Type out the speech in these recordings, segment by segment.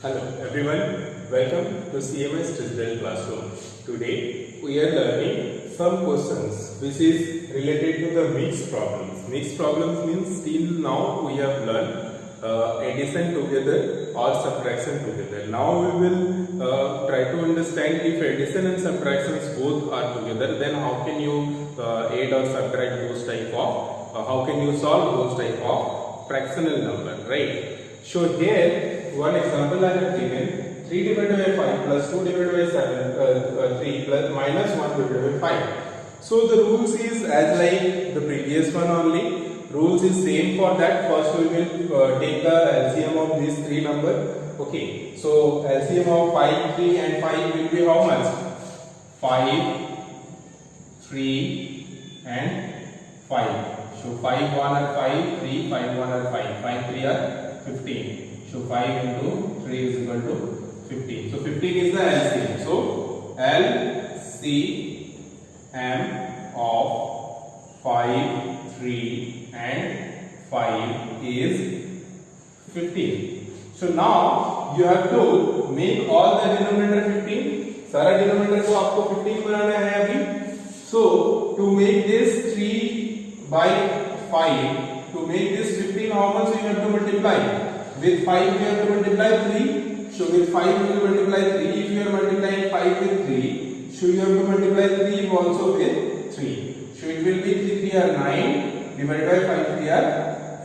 Hello everyone, welcome to CMS Digital Classroom. Today we are learning some questions which is related to the mixed problems. Mixed problems means till now we have learned addition together or subtraction together. Now we will try to understand if addition and subtractions both are together, then how can you add or subtract those type of, how can you solve those type of fractional number, right? So here one example I have given 3 divided by 5 plus 2 divided by 3 plus minus 1 divided by 5. So the rules is as like the previous one only. Rules is same for that. First we will take the LCM of these three numbers. Okay. So LCM of 5, 3 and 5 will be how much? 5, 3 and 5. So 5 1 are 5, 3 5 1 are 5, 5 3 are 15. So 5 into 3 is equal to 15. So 15 is the LCM. So LCM of 5, 3 and 5 is 15. So now you have to make all the denominator 15. सारा denominator को आपको 15 बनाना है अभी. So to make this 3 by 5, to make this 15, how much you have to multiply? With 5 you have to multiply 3. So with 5 you will multiply 3. If you are multiplying 5 with 3, so you have to multiply 3 also with 3. So it will be 3 3 are 9 divided by 5 3 are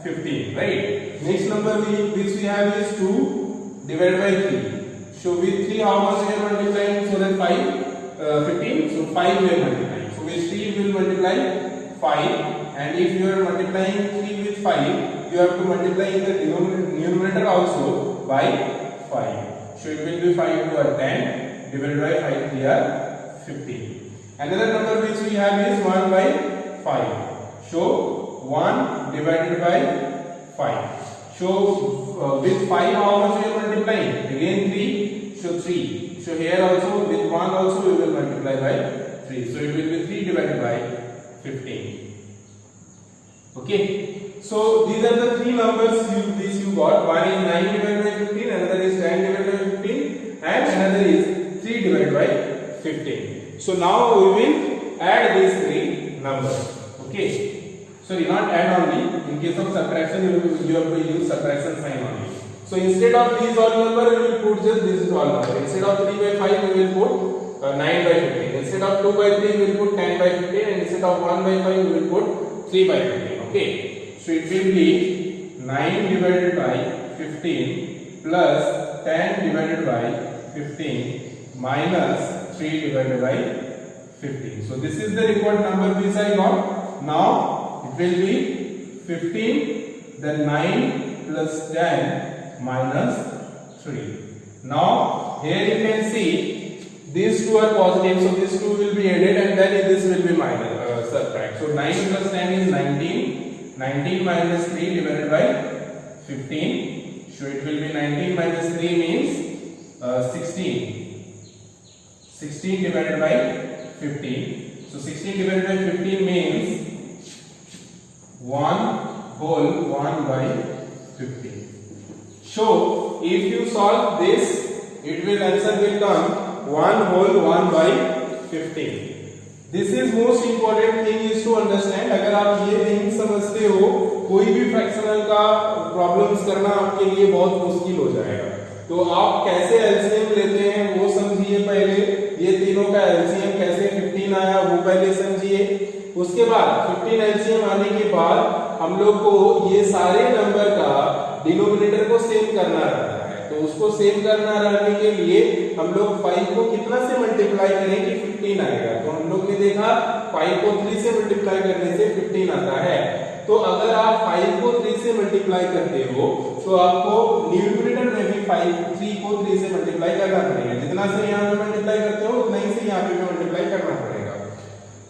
15, right? Next number which we have is 2 divided by 3. So with 3 how much we are multiplying? So that 15. So 5 we are multiplying. So with 3 we will multiply 5. And if you are multiplying 3 with 5, you have to multiply in the numerator also by 5. So it will be 5 2 are 10 divided by 5 3 are 15. Another number which we have is 1 by 5. So 1 divided by 5. So with 5 how much we are multiplying? Again 3. So 3. So here also with 1 also we will multiply by 3. So it will be 3 divided by 15. Okay. So these are the three numbers you got. One is 9 divided by 15, another is 10 divided by 15, and another is 3 divided by 15. So now we will add these three numbers. Okay. Sorry, not add only. In case of subtraction, you have to use subtraction sign only. So instead of these all number, we will put just this all number. Instead of 3 by 5, we will put 9 by 15. Instead of 2 by 3, we will put 10 by 15, and instead of 1 by 5, we will put 3 by 15. Okay. So it will be 9 divided by 15 plus 10 divided by 15 minus 3 divided by 15. So this is the required number which I got. Now it will be 15, then 9 plus 10 minus 3. Now here you can see these two are positive, so these two will be added and then this will be minus subtract. So 9 plus 10 is 19. 19 minus 3 divided by 15. So it will be 19 minus 3 means 16. 16 divided by 15. So 16 divided by 15 means 1 whole 1 by 15. So if you solve this, it will answer will come 1 whole 1 by 15. This is most important thing is to understand. अगर आप ये नहीं समझते हो, कोई भी fractional का problems करना आपके लिए बहुत मुश्किल हो जाएगा. तो आप कैसे एलसीएम लेते हैं वो समझिए पहले. ये तीनों का एलसीएम कैसे 15 आया वो पहले समझिए. उसके बाद 15 एलसीएम आने के बाद हम लोग को ये सारे नंबर का डिनोमिनेटर को सेम करना रहता है. तो उसको सेम करना रहने के लिए हम लोग 5 को कितना से मल्टीप्लाई करें कि 15 आएगा. तो हम लोग ने देखा 5 को 3 से मल्टीप्लाई करने से 15 आता है. तो अगर आप 5 को 3 से मल्टीप्लाई करते हो तो आपको न्यूमरेटर में भी 3 को 3 से मल्टीप्लाई करना पड़ेगा. जितना से यहाँ पे मल्टीप्लाई करते हो उतना ही से यहाँ पे मल्टीप्लाई करना पड़ेगा.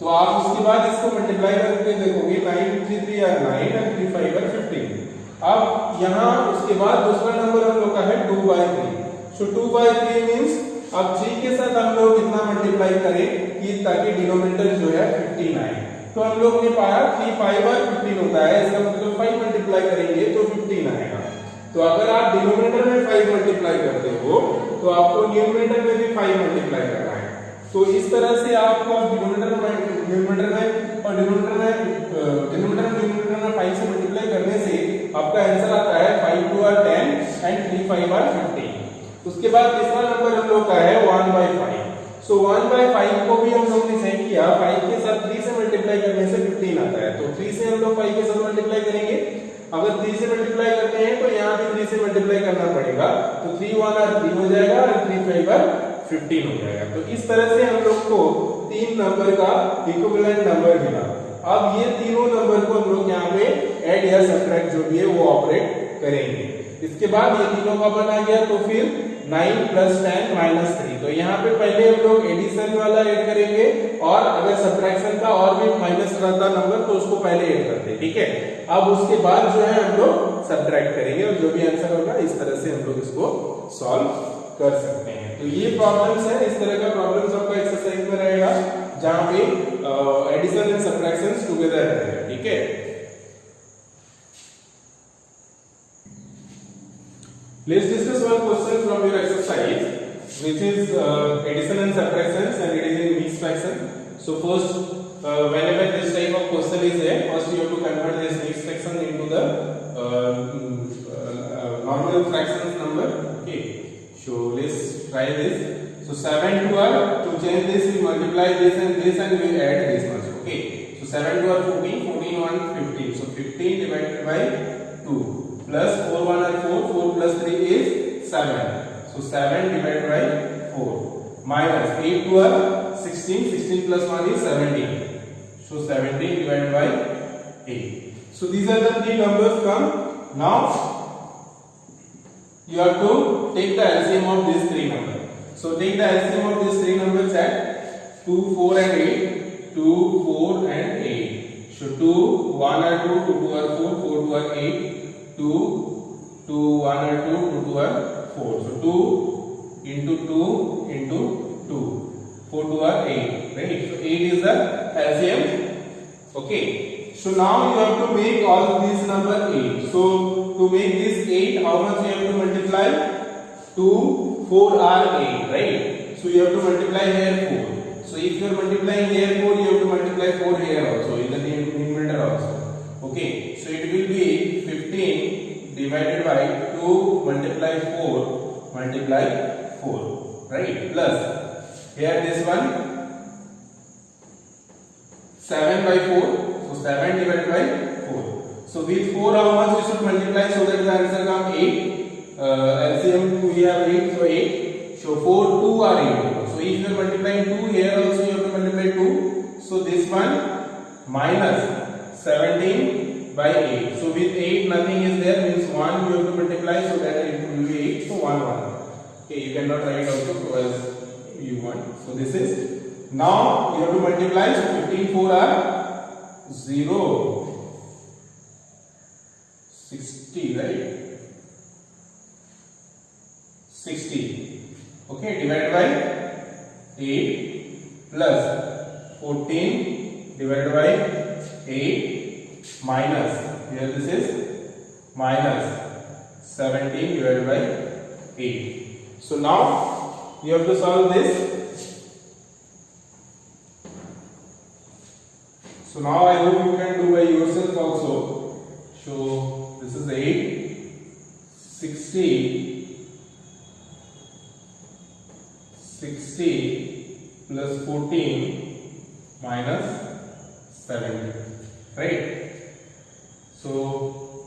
तो आप उसके बाद इसको मल्टीप्लाई करके देखोगे 9 3 3 are 9 and 3 5 are 15. अब यहाँ उसके बाद दूसरा नंबर हम लोग का है 2 by 3. सो 2 by 3 मींस अब 3 के साथ हम लोग कितना मल्टीप्लाई करें कि ताकि डिनोमिनेटर जो है 15 आए. तो हम लोग ने पाया 3 5 और 15 होता है. इसका मतलब 5 मल्टीप्लाई करेंगे तो 15 आएगा. तो अगर आप डिनोमिनेटर में 5 मल्टीप्लाई करते हो तो आपको न्यूमरेटर में भी 5 मल्टीप्लाई करना है। तो इस तरह से आपको डिनोमिनेटर में और डिनोमिनेटर में 5 से मल्टीप्लाई करने से आपका आंसर आता है 5 2 are 10 एंड 3 5 are 15। उसके बाद तीसरा नंबर हम लोग का है 1/5। सो 1/5 को भी हम लोग ने चेक किया, 5 के साथ 3 से मल्टीप्लाई करने से 15 आता है। तो 3 से हम लोग 5 के साथ मल्टीप्लाई करेंगे। अगर 3 से मल्टीप्लाई करते हैं तो यहाँ भी 3 से मल्टीप्लाई करना पड़ेगा। तो 3 1 are 3 हो जाएगा और 3 5 are 15 हो जाएगा। तो इस तरह से हम लोग को 3 नंबर का इक्विवेलेंट नंबर मिला। अब ये तीनों नंबर को हम लोग यहाँ पे ऐड या सब्ट्रैक्ट जो भी है वो ऑपरेट करेंगे। इसके बाद ये तीनों का बना गया तो फिर 9 + 10 - 3। तो यहाँ पे पहले हम लोग एडिशन वाला ऐड करेंगे और अगर सब्ट्रैक्शन का और भी माइनस रहता नंबर तो उसको पहले ऐड करते हैं, ठीक है। अब उसके बाद जो है हम लोग सब्ट्रैक्ट करेंगे और जो भी आंसर होगा इस तरह से हम लोग इसको सॉल्व कर सकते हैं। तो ये प्रॉब्लम्स है, इस तरह का प्रॉब्लम्स आपका एक्सरसाइज में रहेगा जहां पे एडिशन एंड सब्ट्रैक्शंस टुगेदर रहेगा, ठीक है। Let's discuss one question from your exercise, which is addition and subtractions, and it is in mixed fraction. So first, whenever this type of question is there, first you have to convert this mixed fraction into the normal fractions number. Okay. So let's try this. So 7 2 are, to change this we multiply this and we add this much. Okay. So 7 2 are 14, 14 1 15. So 15 divided by 2 plus 4 1 are 4, 4 plus 3 is 7. So 7 divided by 4 minus 8 2 are 16, 16 plus 1 is 17. So 17 divided by 8. So these are the three numbers come. Now you have to take the LCM of these three numbers. So take the LCM of these three numbers at 2 4 and 8, 2 4 and 8. So 2 1 are 2, 2 2 are 4, 4 2 are 8, 2 2 1 are 2, 2 2 are 4. So 2 into 2 into 2, 4 2 are 8, right? So 8 is the LCM. Okay. So now you have to make all these number 8. So to make this 8, how much you have to multiply? 2 4 are 8, right? So you have to multiply here 4. So if you are multiplying here 4, you have to multiply 4 here also in the numerator also. Okay. So it will be 15 divided by 2 multiply 4 multiply 4, right? Plus here this one 7 by 4. So 7 divided by 4. So with 4 how much we should multiply so that the answer come 8? LCM we have 8, so 8. So 4 2 are 8. So if you are multiplying 2 here also you have to multiply 2. So this one minus 17 by 8. So with 8 nothing is there, means 1 you have to multiply, so that it will be 8. So 1 1. Okay, you cannot write also as you want. So this is, now you have to multiply. So 15 4 are 0, 60, right? 60. Okay, divided by 8 plus 14 divided by 8 minus, here this is minus 17 divided by 8. So now you have to solve this. So now I hope you can do by yourself also. So this is 8, 60 plus 14 minus 70, right? So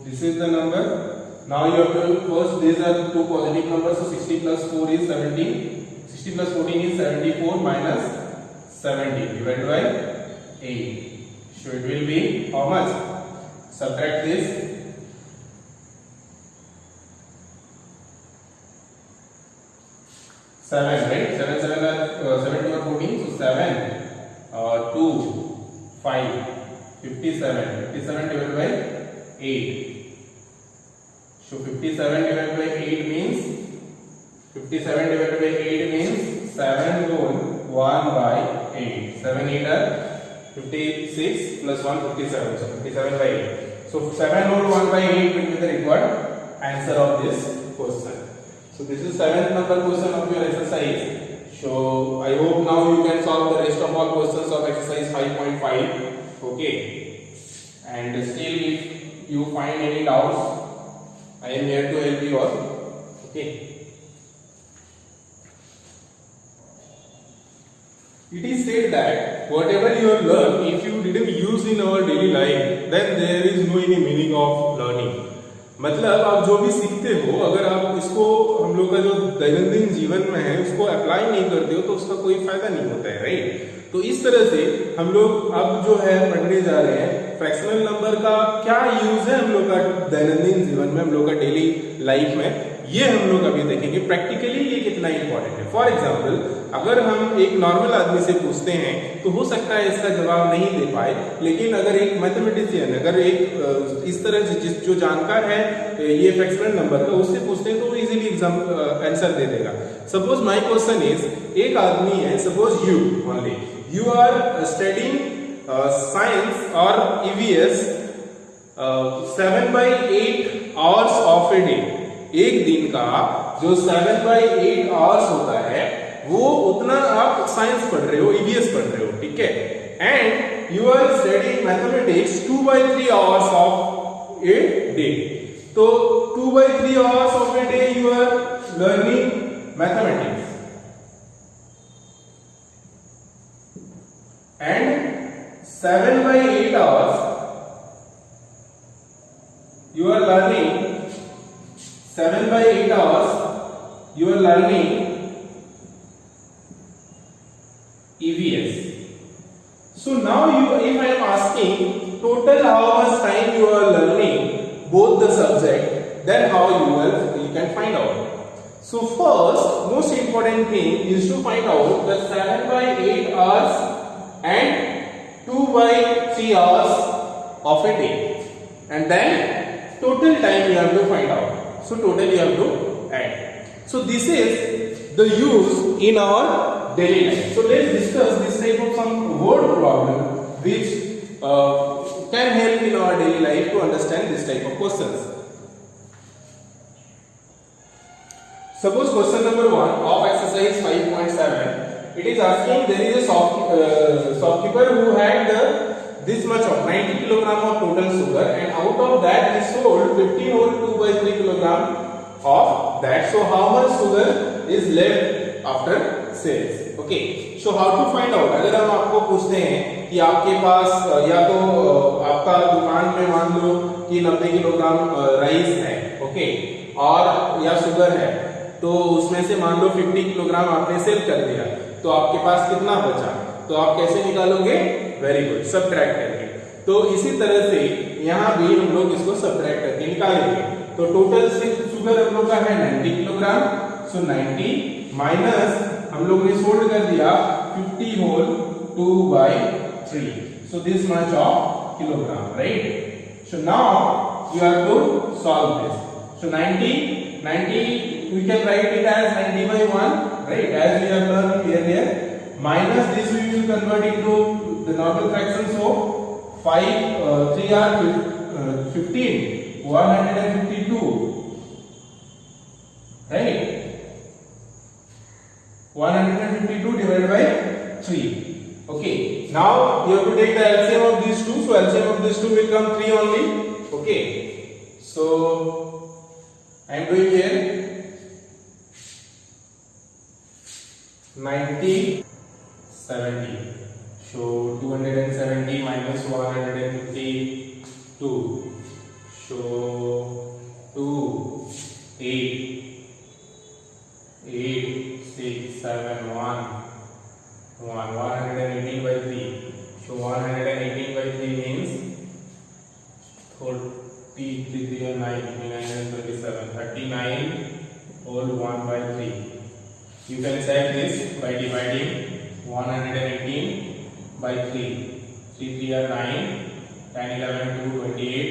this is the number. Now you have to first, these are two positive numbers, so 60 plus 4 is 17, 60 plus 14 is 74 minus 70 divided by 8. So it will be how much? Subtract this. 7, right? 7 7 are 7 2 are 14. So 7 2 5 57. 57 divided by 8. So 57 divided by 8 means 57 divided by 8 means 7 whole 1 by 8. 7 8 are 56 plus 1 57. So 57 by 8. So 7 whole 1 by 8 will be the required answer of this question. So this is 7th number question of your exercise. So I hope now you can solve the rest of all questions of exercise 5.5. Okay, and still if you find any doubts, I am here to help you all. Okay. It is said that whatever you have learned, if you didn't use in our daily life, then there is no any meaning of learning. मतलब आप जो भी सीखते हो, अगर आप इसको हम लोग का जो दैनंदिन जीवन में है उसको अप्लाई नहीं करते हो तो उसका कोई फायदा नहीं होता है, राइट? तो इस तरह से हम लोग अब जो है पढ़ने जा रहे हैं फ्रैक्शनल नंबर का क्या यूज है हम लोग का दैनंदिन जीवन में, हम लोग का डेली लाइफ में, ये हम लोग अभी देखेंगे प्रैक्टिकली ये कितना इंपॉर्टेंट है। फॉर एग्जाम्पल अगर हम एक नॉर्मल आदमी से पूछते हैं तो हो सकता है इसका जवाब नहीं दे पाए, लेकिन अगर एक मैथमेटिशियन, अगर एक इस तरह से जो जानकार है ये फ्रैक्शनल नंबर का, उससे पूछते हैं तो वो इजीली एग्जाम आंसर दे देगा। सपोज माय क्वेश्चन इज, एक आदमी है, suppose you only, you are studying science और EVS 7/8 hours of a day. एक दिन का जो 7/8 आवर्स होता है वो उतना आप साइंस पढ़ रहे हो, ईवीएस पढ़ रहे हो, ठीक है? And you are studying mathematics 2/3 hours of a day. तो 2/3 hours of a day you are learning mathematics and 7/8 hours you are learning 7/8 hours you are learning EVS. So now if I am asking total how much time you are learning both the subject, then how you can find out. So first most important thing is to find out the 7/8 hours and 2/3 hours of a day, and then total time you have to find out. So total you have to add. So this is the use in our daily life. So let's discuss this type of some word problem which can help in our daily life to understand this type of questions. Suppose question number 1 of exercise 5.7. It is asking there is a shopkeeper who had this much of 90 kilogram of total sugar, and out of that he sold 15 whole 2/3 kilogram of that. So how much sugar is left after sales? Okay, so how to find out? अगर हम आपको पूछते हैं कि आपके पास या तो आपका दुकान में मान लो कि 90 किलोग्राम राइस है, ओके, और या शुगर है, तो उसमें से मान लो 50 किलोग्राम आपने सेल कर दिया, तो आपके पास कितना बचा? तो आप कैसे निकालोगे? वेरी गुड, सबट्रैक्ट करके। तो इसी तरह से यहाँ भी हम लोग इसको सबट्रैक्ट करके निकालेंगे। तो टोटल शुगर हम लोग का है 90 किलोग्राम। सो 90 माइनस हम लोग ने सोल्ड कर दिया 50 whole 2/3, so this much of kilogram, right? So now you have to solve this. सो 90 we can write it as 90/1, right, as we have learned earlier, minus this we will convert into the normal fraction. So 5 3 are 15, 152, right? 152 divided by 3. Okay, now you have to take the LCM of these two. So LCM of these two will come 3 only. Okay, so I am doing here 90 70. So 270 minus 152. So 2 8 6 7 1 118/3. So 118/3 means 33 9 927 39 whole 1/3. You can check this by dividing 118 by 3. 3 3 are 9, 10 11 2 28,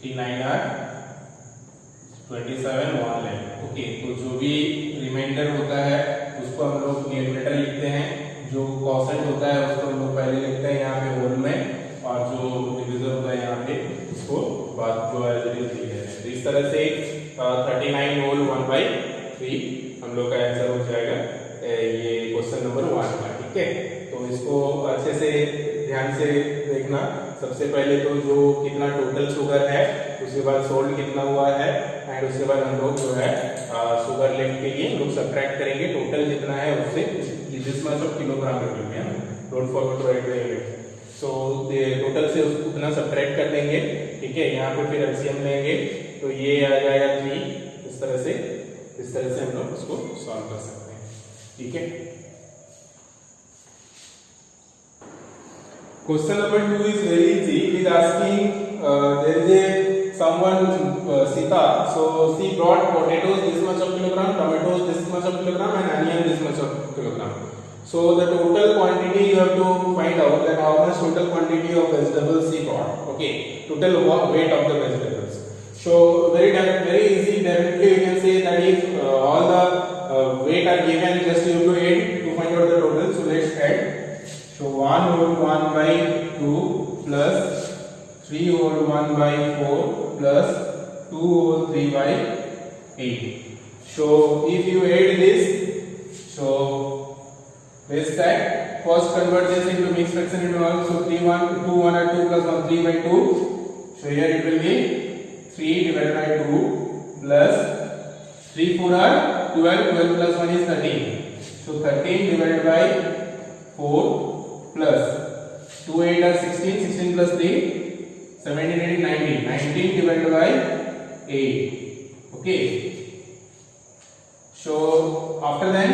3 9 are 27, 1 left. Okay, तो जो भी reminder होता है उसको हम लोग numerator लिखते हैं, जो क्वोशेंट होता है उसको हम लोग पहले लिखते हैं यहाँ पे होल में, और जो डिविजर होता है यहाँ पे उसको बाद जो एज इट इज लिखते हैं. दिस इस तरह से 39 होल 1/3 हम लोग का आंसर हो जाएगा ये क्वेश्चन नंबर 1 का। ठीक है, तो इसको अच्छे से ध्यान से देखना। सबसे पहले तो जो कितना टोटल शुगर है, उसके बाद सोल्ट कितना हुआ है, एंड उसके बाद हम लोग जो है शुगर लेफ्ट के लिए हम लोग सब्ट्रैक्ट करेंगे टोटल जितना है उससे दिस मच ऑफ किलोग्राम रखेंगे। Don't forget to write the unit. So total से उतना सब्ट्रैक्ट कर देंगे। ठीक है, यहाँ पे फिर एलसीएम लेंगे तो ये आ जाएगा 3। इस तरह से हम लोग उसको सॉल्व कर सकते हैं। ठीक है, question number 2 is very easy. It is asking there is a someone Sita, so she brought potatoes this much of kilogram, tomatoes this much of kilogram, and onion this much of kilogram. So the total quantity you have to find out that how much total quantity of vegetables she brought. Okay, total weight of the vegetables. So very easy. Directly you can say that if all the weight are given, just you have to add to find out the total. So let's add. So 1 whole 1 by 2 plus 3 whole 1 by 4 plus 2 whole 3 by 8. So if you add this, so this side first convert this into mixed fraction into 1. So 3 1 2 1 are 2 plus 1 3 by 2. So here it will be 3 divided by 2 plus 3 4 are 12. 12 plus 1 is 13. So 13 divided by 4 plus 2 8 are 16. 16 plus 3 17 8 19. 19 divided by 8. Okay, so after then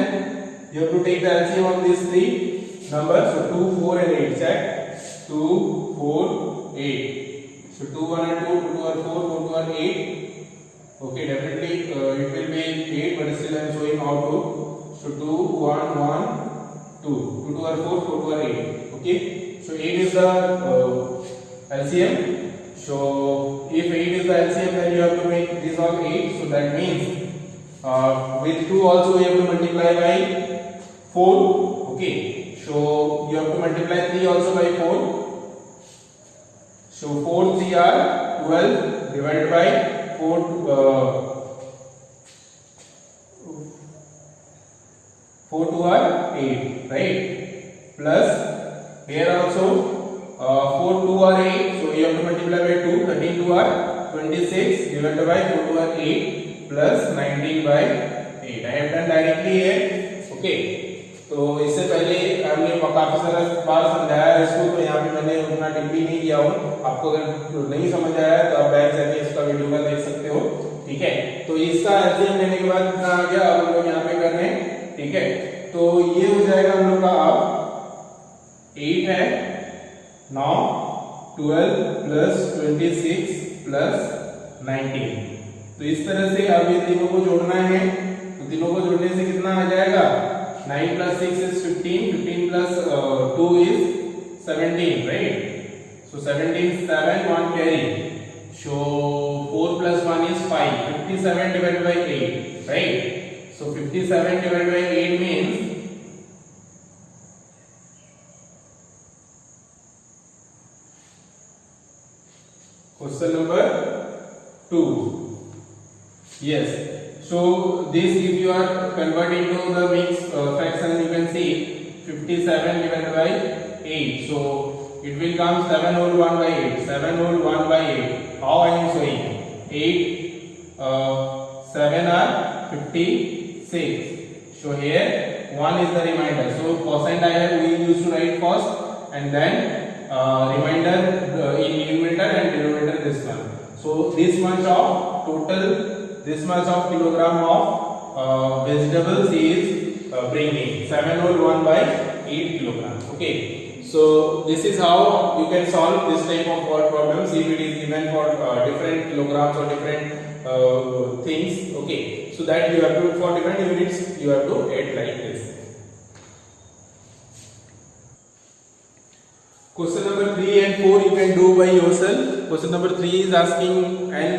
you have to take the LCM of these three numbers. So 2 4 and 8. Check 2 4 8. So 2 1 are 2, 2 are 4, 4 2 are 8. Okay, definitely it will be 8, but still I am showing how to. So 2 1 1 2, 2 2 are 4, 4 2 are 8. Okay, so 8 is the LCM. So if 8 is the LCM, then you have to make this all 8. So that means with 2 also you have to multiply by 4. Okay, so you have to multiply 3 also by 4. So 4 3 are 12 divided by 4 2 are 8, right? Plus here also 4 2 are 8, so you have to multiply by 2. 13 2 are 26 divided by 4 2 are 8 plus 19 by 8. I have done directly here. Okay, तो इससे पहले हमने काफी सारा बार समझाया है इसको, तो यहाँ पे मैंने उतना टिप्पणी नहीं किया हूँ। आपको अगर नहीं समझ आया तो आप बैक जाके इसका वीडियो का देख सकते हो। ठीक है, तो इसका एलसीएम लेने के बाद कितना आ गया, अब हम लोग यहाँ पे कर रहे हैं। ठीक है, तो ये हो जाएगा हम लोग का अब 8 है। Now 12 plus 26 plus 19। तो इस तरह से अब ये तीनों को जोड़ना है। तो तीनों को जोड़ने से कितना आ जाएगा, 9 plus 6 is 15, 15 plus 2 is 17, right? So 17 7 1 carry. So 4 plus 1 is 5. 57 divided by 8, right? So 57 divided by 8 means question number 2. Yes. So this, if you are converting to the mixed fraction, you can see 57 divided by 8. So it will come 7 whole 1 by 8. 7 whole 1 by 8. How I am showing? 8 7 are 56. So here 1 is the remainder. So cosine diagram we used to write first, and then remainder in numerator and denominator this one. So this much of total, this much of kilogram of vegetables is bringing 7 whole 1 by 8 kilogram. Okay, so this is how you can solve this type of problems if it is given for different kilograms or different things. Okay, so that you have to, for different units you have to add like this. Question number 3 and 4 you can do by yourself. Question number 3 is asking an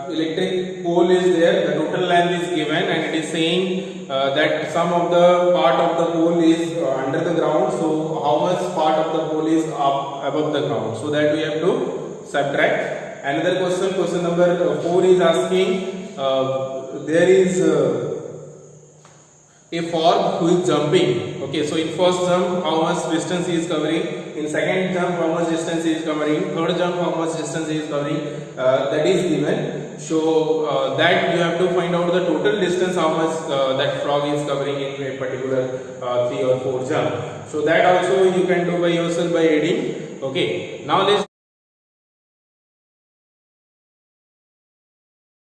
electric pole is there, the total length is given, and it is saying that some of the part of the pole is under the ground. So how much part of the pole is up above the ground? So that we have to subtract, Another question, question number 4 is asking, there is a frog who is jumping. Okay, so in first jump how much distance he is covering, in second jump how much distance he is covering, third jump how much distance he is covering, that is given. So that you have to find out the total distance how much that frog is covering in a particular 3 or 4 jump. So that also you can do by yourself by adding. Okay, now let's